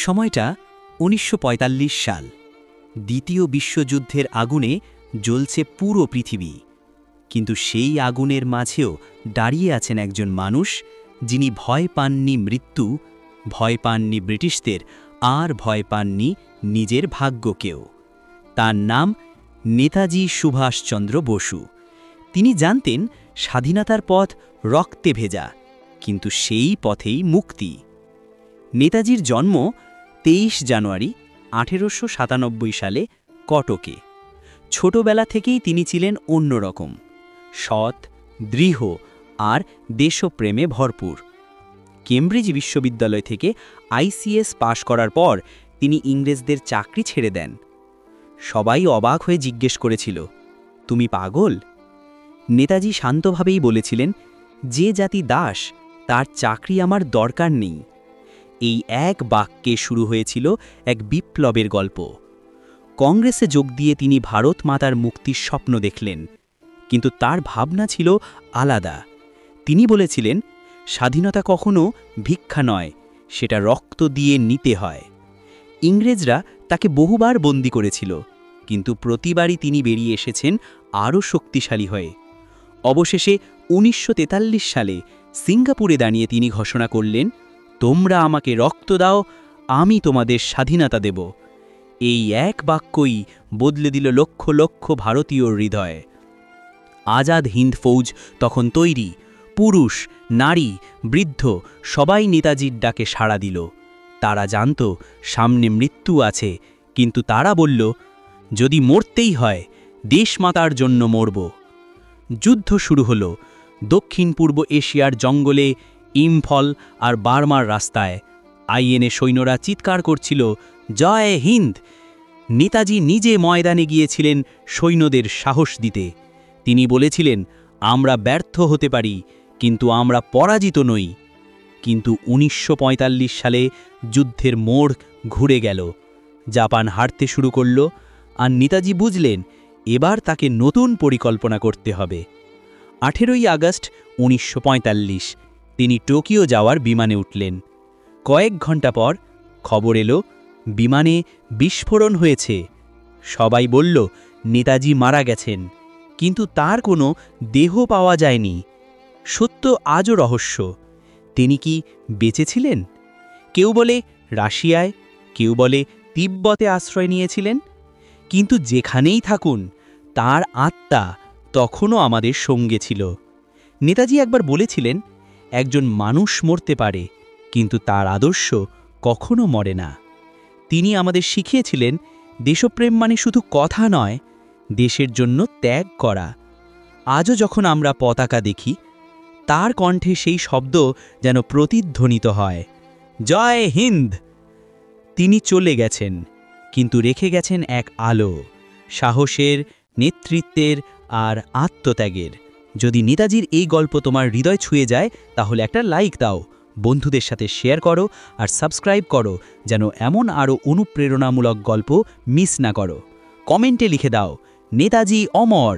সময়টা ১৯৪৫ সাল। দ্বিতীয় বিশ্বযুদ্ধের আগুনে জ্বলছে পুরো পৃথিবী। কিন্তু সেই আগুনের মাঝেও দাঁড়িয়ে আছেন একজন মানুষ, যিনি ভয় পাননি মৃত্যু, ভয় পাননি ব্রিটিশদের, আর ভয় পাননি নিজের ভাগ্যকেও। তার নাম নেতাজি সুভাষচন্দ্র বসু। তিনি জানতেন স্বাধীনতার পথ রক্তে ভেজা, কিন্তু সেই পথেই মুক্তি। নেতাজির জন্ম ২৩ জানুয়ারি ১৮৯৭ সালে কটকে। ছোটবেলা থেকেই তিনি ছিলেন অন্যরকম, সৎ, দৃঢ় আর দেশপ্রেমে ভরপুর। কেমব্রিজ বিশ্ববিদ্যালয় থেকে আইসিএস পাশ করার পর তিনি ইংরেজদের চাকরি ছেড়ে দেন। সবাই অবাক হয়ে জিজ্ঞেস করেছিল, তুমি পাগল? নেতাজি শান্তভাবেই বলেছিলেন, যে জাতি দাস, তার চাকরি আমার দরকার নেই। এই এক বাক্যে শুরু হয়েছিল এক বিপ্লবের গল্প। কংগ্রেসে যোগ দিয়ে তিনি ভারত মাতার মুক্তির স্বপ্ন দেখলেন, কিন্তু তার ভাবনা ছিল আলাদা। তিনি বলেছিলেন, স্বাধীনতা কখনো ভিক্ষা নয়, সেটা রক্ত দিয়ে নিতে হয়। ইংরেজরা তাকে বহুবার বন্দী করেছিল, কিন্তু প্রতিবারই তিনি বেরিয়ে এসেছেন আরও শক্তিশালী হয়ে। অবশেষে ১৯৪৩ সালে সিঙ্গাপুরে দাঁড়িয়ে তিনি ঘোষণা করলেন, তোমরা আমাকে রক্ত দাও, আমি তোমাদের স্বাধীনতা দেব। এই এক বাক্যই বদলে দিল লক্ষ লক্ষ ভারতীয় হৃদয়। আজাদ হিন্দ ফৌজ তখন তৈরি। পুরুষ, নারী, বৃদ্ধ সবাই নেতাজির ডাকে সাড়া দিল। তারা জানত সামনে মৃত্যু আছে, কিন্তু তারা বলল, যদি মরতেই হয়, দেশমাতার জন্য মরব। যুদ্ধ শুরু হলো। দক্ষিণ পূর্ব এশিয়ার জঙ্গলে, ইম্ফল আর বার্মার রাস্তায় আইএনএ সৈন্যরা চিৎকার করছিল, জয় হিন্দ। নেতাজি নিজে ময়দানে গিয়েছিলেন সৈন্যদের সাহস দিতে। তিনি বলেছিলেন, আমরা ব্যর্থ হতে পারি, কিন্তু আমরা পরাজিত নই। কিন্তু ১৯৪৫ সালে যুদ্ধের মোড় ঘুরে গেল। জাপান হারতে শুরু করল, আর নেতাজি বুঝলেন এবার তাকে নতুন পরিকল্পনা করতে হবে। ১৮ই আগস্ট ১৯৪৫ তিনি টোকিও যাওয়ার বিমানে উঠলেন। কয়েক ঘন্টা পর খবর এলো, বিমানে বিস্ফোরণ হয়েছে। সবাই বলল, নেতাজি মারা গেছেন, কিন্তু তার কোনো দেহ পাওয়া যায়নি। সত্য আজও রহস্য। তিনি কি বেঁচে ছিলেন? কেউ বলে রাশিয়ায়, কেউ বলে তিব্বতে আশ্রয় নিয়েছিলেন। কিন্তু যেখানেই থাকুন, তার আত্মা তখনও আমাদের সঙ্গে ছিল। নেতাজি একবার বলেছিলেন, একজন মানুষ মরতে পারে, কিন্তু তার আদর্শ কখনো মরে না। তিনি আমাদের শিখিয়েছিলেন, দেশপ্রেম মানে শুধু কথা নয়, দেশের জন্য ত্যাগ করা। আজও যখন আমরা পতাকা দেখি, তার কণ্ঠে সেই শব্দ যেন প্রতিধ্বনিত হয়, জয় হিন্দ। তিনি চলে গেছেন, কিন্তু রেখে গেছেন এক আলো, সাহসের, নেতৃত্বের আর আত্মত্যাগের। যদি নেতাজির এই গল্প তোমার হৃদয় ছুঁয়ে যায়, তাহলে একটা লাইক দাও, বন্ধুদের সাথে শেয়ার করো আর সাবস্ক্রাইব করো, যেন এমন আরও অনুপ্রেরণামূলক গল্প মিস না করো। কমেন্টে লিখে দাও, নেতাজি অমর।